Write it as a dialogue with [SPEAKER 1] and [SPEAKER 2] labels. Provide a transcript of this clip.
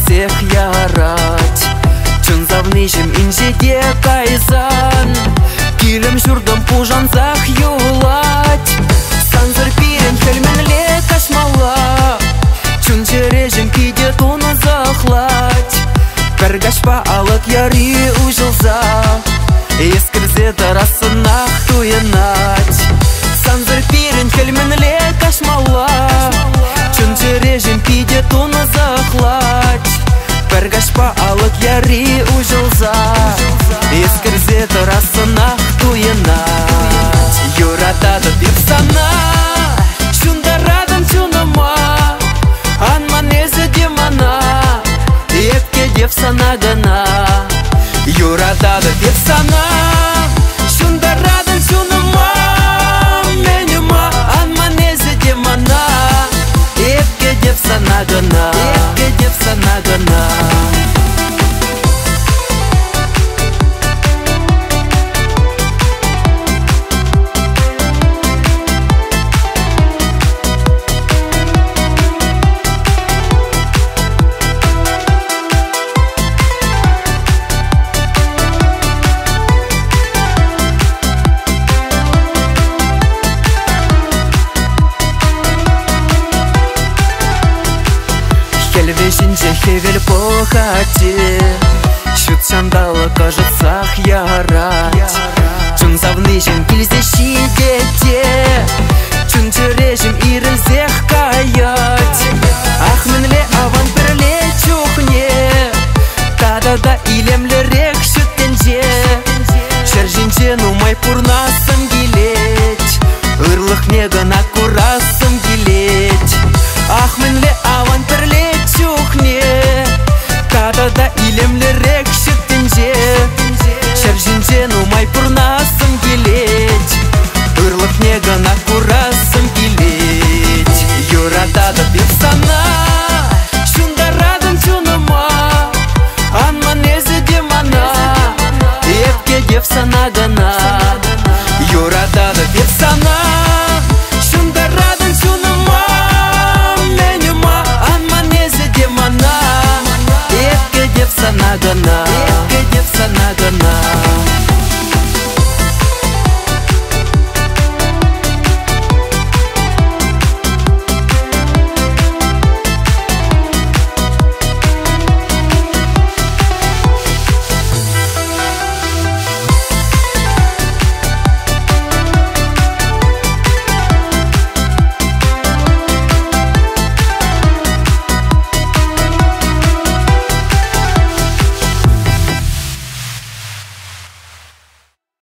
[SPEAKER 1] илсех ярать. Чын завнышым инжеде кайзан, килем журдым пужанзах юлать. Санзыр пирен хельменле кашмала, чын чережем пиде туны захлать. Кәргашпа алык яри ужылза, ескірзе тарасынақ туянать. Санзыр пирен хельменле кашмала, чын чережем пиде туны захлать. Кәргашпа алык яри ужылза, ескірзе тарасынақ туянать. Юратады деп сана, шундарадым чуныма, анман езі демана, епке деп сана гана. Юратады деп сана, шундарадым чуныма, менюма, анман езі демана, епке деп сана гана, епке деп сана гана. Хельвешинче хевель похати, шут чандалы кажется ярать. Чын завнышым килзе шидете, чын чережем ирілзех каять. Ахменле аван перле чухне, тадада илемлерек шүттенже. Шержинче нумай пурнасым келет, ырлық негана курасым келет. Ахменле аван перле чухне, тадада илемлерек шүттенже. Шержинче нумай пурнасым келет, ырлық негана курасым келет. Юратады деп сана, шундарадым чуныма, анман езі демана, епке деп сана гана. Юратады деп сана,